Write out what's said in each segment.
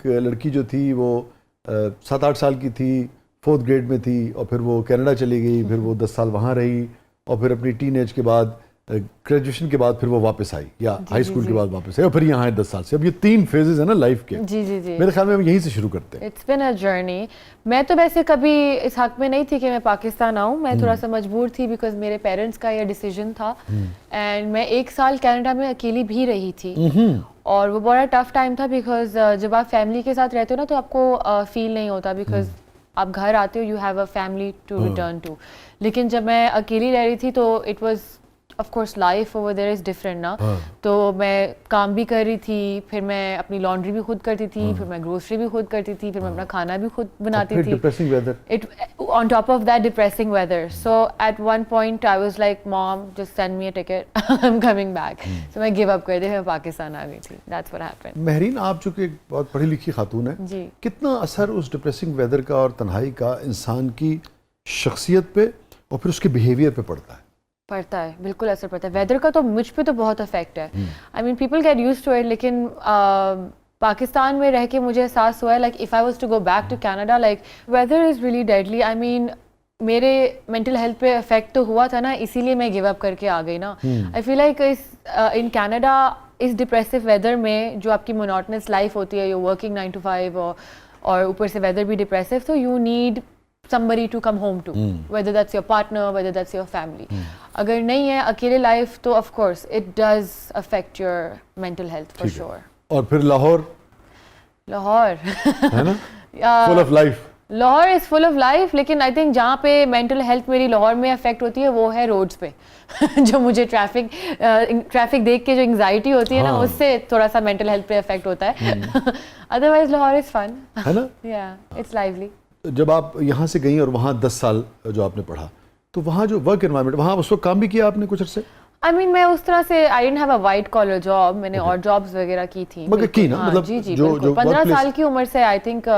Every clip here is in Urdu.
ایک لڑکی جو تھی وہ 7-8 سال کی تھی, 4th گریڈ میں تھی, اور پھر وہ کینیڈا چلی گئی, پھر وہ 10 سال وہاں رہی, اور پھر اپنی ٹین ایج کے بعد گریجویشن کے بعد پھر وہ واپس آئی, یا ہائی اسکول کے بعد واپس آئی, اور پھر یہاں ہے 10 سال سے. اب یہ 3 فیزز ہیں نا لائف کے. جی جی جی, میرے خیال میں ہم یہیں سے شروع کرتے ہیں. It's been a journey. میں تو ویسے کبھی اس حق میں نہیں تھی کہ میں پاکستان آؤں, میں تھوڑا سا مجبور تھی بیکاز میرے پیرنٹس کا یہ ڈیسیجن تھا, اینڈ میں 1 سال کینیڈا میں اکیلی بھی رہی تھی, اور وہ بڑا ٹف ٹائم تھا بیکاز جب آپ فیملی کے ساتھ رہتے ہو نا تو آپ کو فیل نہیں ہوتا بیکاز آپ گھر آتے ہو, you have a family to return to. لیکن جب میں اکیلی رہ رہی تھی تو it was of course life over there is different نا. تو میں کام بھی کر رہی تھی, پھر میں اپنی لانڈری بھی خود کرتی تھی, پھر میں گروسری بھی خود کرتی تھی, پھر میں اپنا کھانا بھی خود بناتی تھی, on top of that depressing weather. So at one point I was like mom just send me a ticket, I am coming back. So میں گیو اپ کر دی, میں پاکستان آ گئی تھی. That's what happen. مہرین, آپ چونکہ ایک بہت پڑھی لکھی خاتون ہیں, جی, کتنا اثر اس ڈپریسنگ ویدر کا اور تنہائی کا انسان کی شخصیت پہ اور پھر اس کے بیہیویئر پہ پڑتا ہے؟ پڑتا ہے, بالکل اثر پڑتا ہے. ویدر کا تو مجھ پہ تو بہت افیکٹ ہے. I mean people get used to it, لیکن پاکستان میں رہ کے مجھے احساس ہوا ہے like if I was to go back to Canada, like weather is really deadly. I mean میرے مینٹل ہیلتھ پہ افیکٹ تو ہوا تھا نا, اسی لیے میں گیو اپ کر کے آ گئی نا. I feel like in Canada اس ڈپریسو ویدر میں جو آپ کی مونوٹنس لائف ہوتی ہے, یو ورکنگ 9 to 5, اور اوپر سے ویدر بھی ڈپریسو, تو you need somebody to come home to, whether that's your partner, whether that's your family. اگر نہیں ہے اکیلے لائف تو of course it does affect your mental health for sure. اور پھر لاہور ہے نا, full of life. Lahore is full of life, لیکن آئی تھنک جہاں پہ مینٹل ہیلتھ میری لاہور میں افیکٹ ہوتی ہے وہ ہے روڈس پہ. جو مجھے ٹریفک دیکھ کے جو انگزائٹی ہوتی ہے نا, اس سے تھوڑا سا مینٹل ہیلتھ پہ افیکٹ ہوتا ہے. ادروائز لاہور از فن ہے نا, یا اٹس لائیولی. جب آپ یہاں سے گئیں اور وہاں 10 سال جو آپ نے پڑھا, تو وہاں جو ورک انوائرمنٹ, وہاں اس وقت کام بھی کیا آپ نے کچھ عرصے؟ آئی مین میں اس طرح سے I didn't have a white collar job, میں نے اور جابس وغیرہ کی تھی. مگر کی نا, مطلب جی جی بالکل. 15 سال کی عمر سے آئی تھنک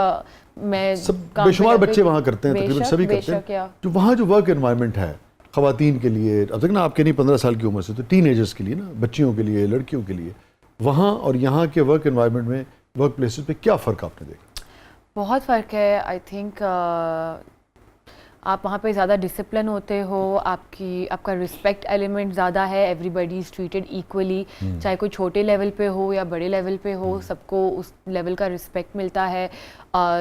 میں بے شمار بچے وہاں کرتے ہیں, تقریباً سبھی کرتے ہیں. جو وہاں جو ورک انوائرمنٹ ہے خواتین کے لیے, اب تک نا آپ کے نہیں 15 سال کی عمر سے, تو ٹین ایجرس کے لیے نا, بچیوں کے لیے, لڑکیوں کے لیے, وہاں اور یہاں کے ورک انوائرمنٹ میں, ورک پلیسز پہ کیا فرق آپ نے دیکھا؟ بہت فرق ہے. آئی تھنک آپ وہاں پہ زیادہ ڈسپلن ہوتے ہو, آپ کا رسپیکٹ ایلیمنٹ زیادہ ہے, everybody is treated equally, چاہے کوئی چھوٹے لیول پہ ہو یا بڑے لیول پہ ہو, سب کو اس لیول کا رسپیکٹ ملتا ہے.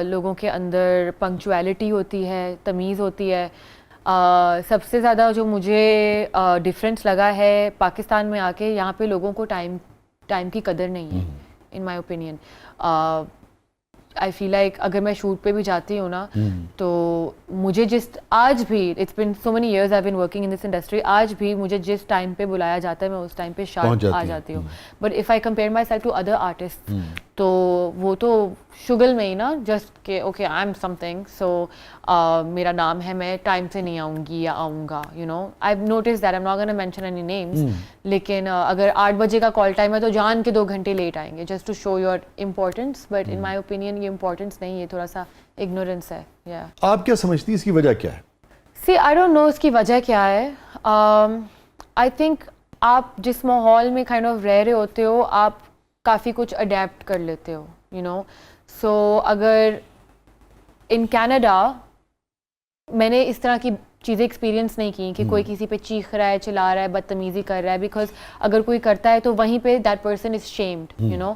لوگوں کے اندر پنکچویلٹی ہوتی ہے, تمیز ہوتی ہے. سب سے زیادہ جو مجھے ڈفرینس لگا ہے پاکستان میں آ کے, یہاں پہ لوگوں کو ٹائم کی قدر نہیں ہے ان my opinion. I feel like اگر میں شوٹ پہ بھی جاتی ہوں نا, تو مجھے آج بھی it's been so many years I been working in this industry, آج بھی مجھے جس ٹائم پہ بلایا جاتا ہے میں اس ٹائم پہ شارپ آ جاتی ہوں. But if I compare myself to other artist, تو وہ تو شگل میں ہی نا, جسٹ کہ okay I am something, so میرا نام ہے, میں ٹائم سے نہیں آؤں گی یا آؤں گا, you know. I have notice that, I am not gonna mention any names, لیکن اگر 8 بجے کا کال ٹائم ہے تو جان کے 2 گھنٹے لیٹ آئیں گے just to show your importance. But in my opinion یہ امپورٹنس نہیں ہے, تھوڑا سا اگنورینس ہے. آپ کیا سمجھتی ہیں اس کی وجہ کیا ہے؟ سی آئی ڈونٹ نو اس کی وجہ کیا ہے. آئی تھنک آپ جس ماحول میں کائنڈ آف رہ رہے ہوتے ہو, آپ کافی کچھ اڈیپٹ کر لیتے ہو, یو نو. سو اگر ان کینیڈا میں نے اس طرح کی چیزیں ایکسپیرینس نہیں کی کہ کوئی کسی پہ چیخ رہا ہے, چلا رہا ہے, بدتمیزی کر رہا ہے, بیکاز اگر کوئی کرتا ہے تو وہیں پہ that person is shamed, you know.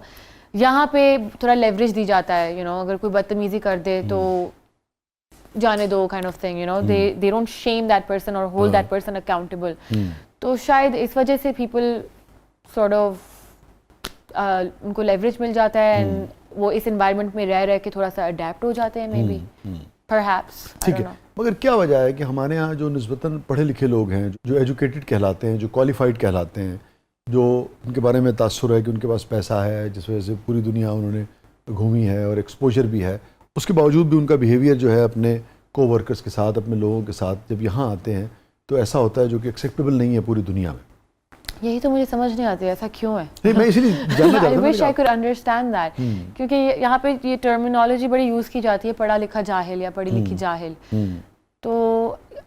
یہاں پہ تھوڑا لیوریج دی جاتا ہے, یو نو. اگر کوئی بدتمیزی کر دے تو جانے دو kind of thing, you know. They don't shame that person اور ہولڈ دیٹ پرسن اکاؤنٹیبل. تو شاید اس وجہ سے پیپل سارٹ آف ان کو لیوریج مل جاتا ہے, اینڈ وہ اس انوائرمنٹ میں رہ کے تھوڑا سا اڈیپٹ ہو جاتے ہیں, مے بی پرہیپس. ٹھیک ہے, مگر کیا وجہ ہے کہ ہمارے یہاں جو نسبتاً پڑھے لکھے لوگ ہیں, جو ایجوکیٹڈ کہلاتے ہیں, جو کوالیفائڈ کہلاتے ہیں, جو ان کے بارے میں تاثر ہے کہ ان کے پاس پیسہ ہے, جس وجہ سے پوری دنیا انہوں نے گھومی ہے اور ایکسپوجر بھی ہے, اس کے باوجود بھی ان کا بیہیویئر جو ہے اپنے کو ورکرز کے ساتھ, اپنے لوگوں کے ساتھ جب یہاں آتے ہیں تو ایسا ہوتا ہے جو کہ ایکسیپٹیبل نہیں ہے پوری دنیا میں. یہی تو مجھے سمجھ نہیں آتی ایسا کیوں ہے. نہیں, میں اسی لیے جاننا چاہتا ہوں. I wish I could understand that. کیونکہ یہاں پہ یہ ٹرمینالوجی بڑی یوز کی جاتی ہے, پڑھا لکھا جاہل یا پڑھی لکھی جاہل. تو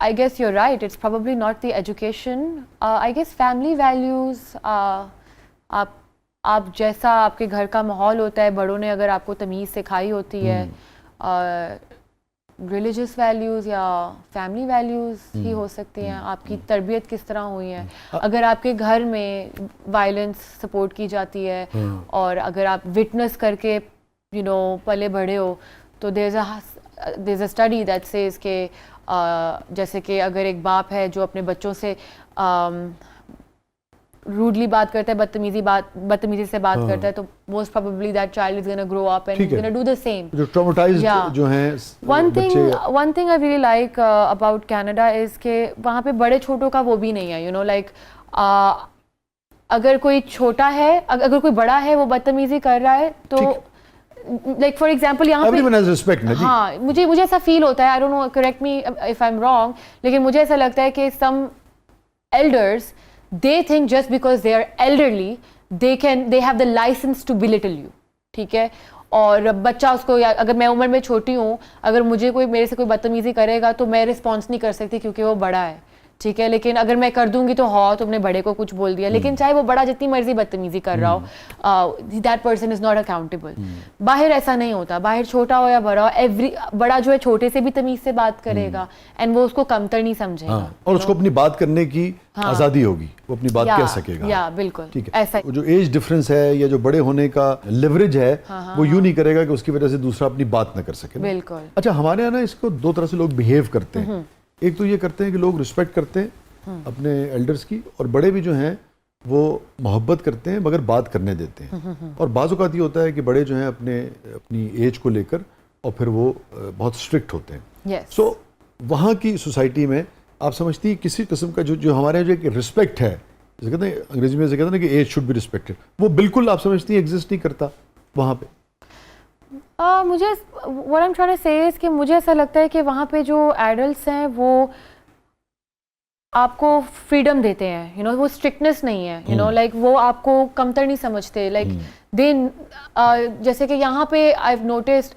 I guess you're right, it's probably not the education. I guess family values, آپ آپ جیسا آپ کے گھر کا ماحول ہوتا ہے, بڑوں نے اگر آپ کو تمیز سکھائی ہوتی ہے, ریلیجس ویلیوز یا فیملی ویلیوز ہی ہو سکتی ہیں, آپ کی تربیت کس طرح ہوئی ہے. اگر آپ کے گھر میں وائلنس سپورٹ کی جاتی ہے اور اگر آپ وٹنس کر کے پلے بڑھے ہو, تو دیر از اے اسٹڈی دیٹ سیز کہ جیسے کہ اگر ایک باپ ہے جو اپنے بچوں سے روڈلی بات کرتا ہے, بدتمیزی سے بات کرتا ہے, تو most probably that child is gonna grow up and gonna do the same. جو ٹراؤماٹائزڈ جو ہیں one thing I really like about Canada is کہ وہاں پہ بڑے چھوٹوں کا وہ بھی نہیں ہے, لائک اگر کوئی چھوٹا ہے, اگر کوئی بڑا ہے وہ بدتمیزی کر رہا ہے تو لائک فار ایگزامپل یہاں پہ ہاں مجھے ایسا فیل ہوتا ہے, I don't know, correct me if I am wrong, لیکن مجھے ایسا لگتا ہے کہ some elders they think just because they are elderly they have the license to belittle you, ٹھیک ہے. اور بچہ اس کو, اگر میں عمر میں چھوٹی ہوں, اگر مجھے کوئی میرے سے کوئی بدتمیزی کرے گا تو میں رسپانس نہیں کر سکتی کیونکہ وہ بڑا ہے, ٹھیک ہے. لیکن اگر میں کر دوں گی تو تم نے بڑے کو کچھ بول دیا, لیکن چاہے وہ بڑا جتنی مرضی بدتمیزی کر رہا ہو, that person is not accountable. باہر ایسا نہیں ہوتا, باہر چھوٹا ہو یا بڑا ہو, بڑا جو ہے چھوٹے سے بھی تمیز سے بات کرے گا اینڈ وہ اس کو کمتر نہیں سمجھے گا, اور اس کو اپنی بات کرنے کی آزادی ہوگی, وہ اپنی بات کہہ سکے گا. یا بالکل ٹھیک ہے. جو ایج ڈفرنس ہے یا جو بڑے ہونے کا لیوریج ہے وہ یوں نہیں کرے گا کہ اس کی وجہ سے دوسرا اپنی بات نہ کر سکے. بالکل. اچھا, ہمارے یہاں نا اس کو دو طرح سے لوگ بہیو کرتے ہیں. ایک تو یہ کرتے ہیں کہ لوگ رسپیکٹ کرتے ہیں اپنے ایلڈرز کی, اور بڑے بھی جو ہیں وہ محبت کرتے ہیں مگر بات کرنے دیتے ہیں. اور بعض اوقات یہ ہوتا ہے کہ بڑے جو ہیں اپنی ایج کو لے کر اور پھر وہ بہت اسٹرکٹ ہوتے ہیں. سو وہاں کی سوسائٹی میں آپ سمجھتی ہیں کسی قسم کا جو ہمارے یہاں جو ایک رسپیکٹ ہے, جیسے کہتے ہیں انگریزی میں کہتے ہیں کہ ایج شوڈ بی رسپیکٹڈ, وہ بالکل آپ سمجھتی ہیں ایگزسٹ نہیں کرتا وہاں پہ؟ مجھے what I'm trying to say is کہ مجھے ایسا لگتا ہے کہ وہاں پہ جو ایڈلٹس ہیں وہ آپ کو فریڈم دیتے ہیں, وہ اسٹرکٹنس نہیں ہے, لائک وہ آپ کو کمتر نہیں سمجھتے. لائک جیسے کہ یہاں پہ آئی ہیو نوٹسڈ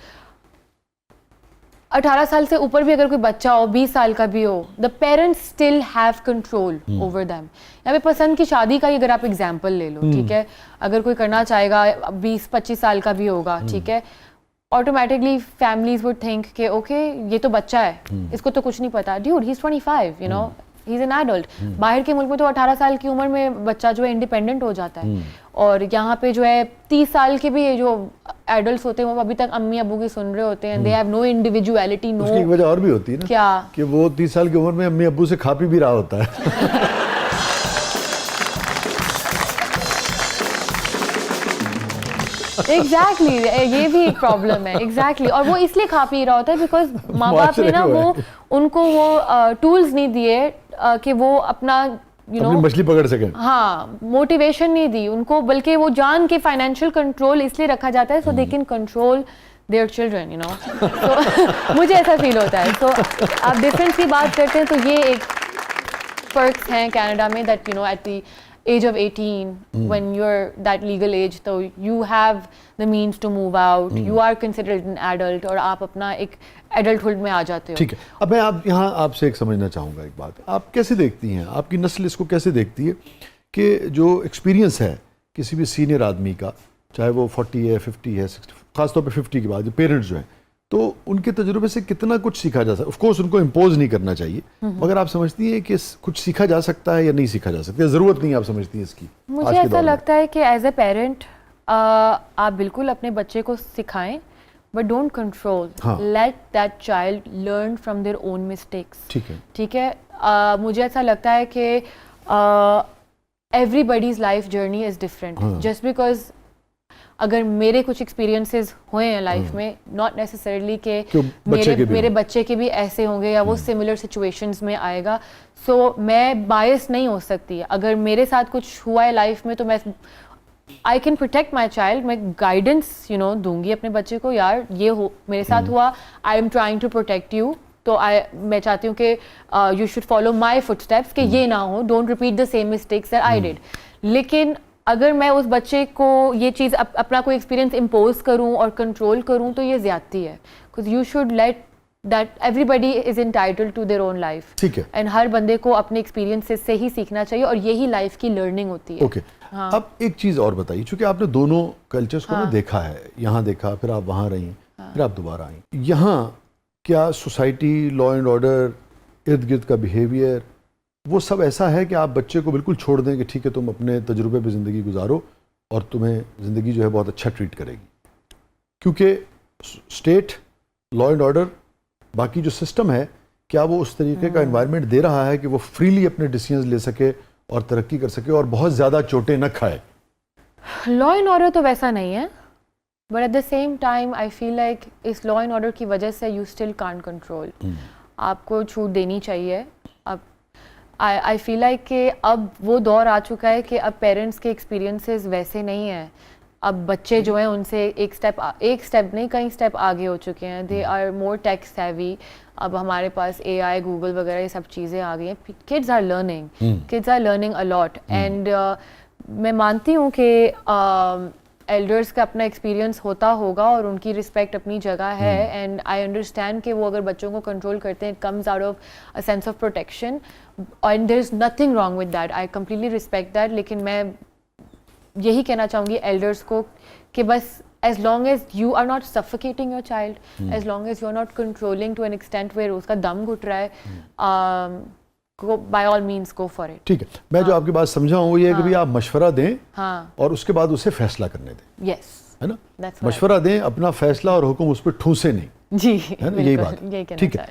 18 سال سے اوپر بھی اگر کوئی بچہ ہو, 20 سال کا بھی ہو, the parents still have control over them. یہاں پہ پسند کی شادی کا ہی اگر آپ ایگزامپل لے لو, ٹھیک ہے, اگر کوئی کرنا چاہے گا 20-25 سال کا بھی ہوگا, ٹھیک ہے, آٹومیٹکلی فیملیز وڈ تھنک کہ اوکے یہ تو بچہ ہے, اس کو تو کچھ نہیں پتا. David he is 25, he is an adult. باہر کے ملک میں تو 18 سال کی عمر میں بچہ جو ہے انڈیپینڈنٹ ہو جاتا ہے, اور یہاں پہ جو ہے 30 سال کے بھی جو ایڈلٹس ہوتے ہیں وہ ابھی تک امی ابو کی سن رہے ہوتے ہیں. They have no individuality. اس کی وجہ اور بھی ہوتی ہے نا, کیا کہ وہ 30 سال کی عمر میں امی ابو سے کھا پی بھی رہا ہوتا ہے. ایگزیکٹلی, یہ بھی ایک پرابلم ہے. ایگزیکٹلی, اور وہ اس لیے کھا پی رہا ہوتا ہے بیکاز ماں باپ نے نا ان کو وہ ٹولز نہیں دیے کہ وہ اپنا مچھلی پکڑ سکیں. ہاں, موٹیویشن نہیں دی ان کو, بلکہ وہ جان کے فائنینشیل کنٹرول اس لیے رکھا جاتا ہے so they can control their children, تو مجھے ایسا فیل ہوتا ہے. تو آپ ڈفرینس کی بات کرتے ہیں تو یہ ایک فرقس ہیں کینیڈا میں, that at the age of 18, when you're that legal age, so you have the means to move out, you are considered an adult, اور آپ اپنا ایک adulthood میں آ جاتے ہو. ٹھیک ہے. اب میں یہاں آپ سے ایک سمجھنا چاہوں گا ایک بات, آپ کیسے دیکھتی ہیں, آپ کی نسل اس کو کیسے دیکھتی ہے کہ جو ایکسپیرینس ہے کسی بھی سینئر آدمی کا, چاہے وہ 40 ہے 50 ہے 60, خاص طور پہ 50 کے بعد جو پیرنٹس جو ہیں, تو ان کے تجربے سے کتنا کچھ سیکھا جا سکتا ہے. آف کورس ان کو امپوز نہیں کرنا چاہیے, مگر آپ سمجھتی ہیں کہ کچھ سیکھا جا سکتا ہے یا نہیں سیکھا جا سکتا, ضرورت نہیں آپ سمجھتی ہیں اس کی؟ مجھے ایسا لگتا ہے کہ ایز اے پیرنٹ آپ بالکل اپنے بچے کو سکھائیں, but don't control, let that child learn from their own mistakes. ٹھیک ہے. مجھے ایسا لگتا ہے کہ everybody's life journey is different. Just because اگر میرے کچھ ایکسپیرینسز ہوئے ہیں لائف میں, ناٹ نیسسریلی کہ میرے بچے کے بھی ایسے ہوں گے یا وہ سملر سچویشنز میں آئے گا, سو میں باعث نہیں ہو سکتی. اگر میرے ساتھ کچھ ہوا ہے لائف میں تو میں I can protect my child, میں گائیڈنس دوں گی اپنے بچے کو, یار یہ میرے ساتھ ہوا, I am trying to protect you, تو میں چاہتی ہوں کہ you should follow my footsteps, کہ یہ نہ ہو, don't repeat the same mistakes that I did. لیکن اگر میں اس بچے کو یہ چیز اپنا کوئی ایکسپیرینس امپوز کروں اور کنٹرول کروں تو یہ زیادتی ہے. Because you should let that everybody is entitled to their own life, ٹھیک ہے, اینڈ ہر بندے کو اپنے ایکسپیرینس سے ہی سیکھنا چاہیے, اور یہی لائف کی لرننگ ہوتی ہے. اوکے. اب ایک چیز اور بتائیے، چونکہ آپ نے دونوں کلچرز کو نا دیکھا ہے، یہاں دیکھا، پھر آپ وہاں رہیں، پھر آپ دوبارہ آئیں، یہاں کیا سوسائٹی، لا اینڈ آرڈر، ارد گرد کا بیہیویئر، وہ سب ایسا ہے کہ آپ بچے کو بالکل چھوڑ دیں کہ ٹھیک ہے تم اپنے تجربے پہ زندگی گزارو اور تمہیں زندگی جو ہے بہت اچھا ٹریٹ کرے گی؟ کیونکہ اسٹیٹ، لا اینڈ آرڈر، باقی جو سسٹم ہے، کیا وہ اس طریقے کا انوائرمنٹ دے رہا ہے کہ وہ فریلی اپنے ڈیسیژنز لے سکے اور ترقی کر سکے اور بہت زیادہ چوٹیں نہ کھائے؟ لا اینڈ آرڈر تو ویسا نہیں ہے، but at the same time I feel like اس لا اینڈ آرڈر کی وجہ سے یو اسٹل کانٹ کنٹرول. آپ کو چھوٹ دینی چاہیے. اب آئی فیل لائک کہ اب وہ دور آ چکا ہے کہ اب پیرنٹس کے ایکسپیرینسز ویسے نہیں ہیں. اب بچے جو ہیں ان سے ایک اسٹیپ نہیں کئی اسٹیپ آگے ہو چکے ہیں. They are more tech savvy. اب ہمارے پاس اے آئی، گوگل وغیرہ یہ سب چیزیں آ گئی ہیں. Kids are learning a lot. And میں مانتی ہوں کہ ایلڈرس کا اپنا ایکسپیرینس ہوتا ہوگا اور ان کی رسپیکٹ اپنی جگہ ہے. اینڈ آئی انڈرسٹینڈ کہ وہ اگر بچوں کو کنٹرول کرتے ہیں، it comes out of a sense of protection, and there is nothing wrong with that. I completely respect that. لیکن میں یہی کہنا چاہوں گی ایلڈرس کو کہ بس as long as you are not suffocating your child, as long as you are not controlling to an extent where اس کا دم گھٹ رہا ہے, by all means go for it. ٹھیک ہے. میں جو آپ کی بات سمجھا ہوں وہ یہ ہے کہ بھی آپ مشورہ دیں اور اس کے بعد اسے فیصلہ کرنے دیں. Yes. ہے نا؟ مشورہ دیں، اپنا فیصلہ اور حکم اس پہ ٹھوسے نہیں. جی ہے نا؟ یہی بات. ٹھیک ہے.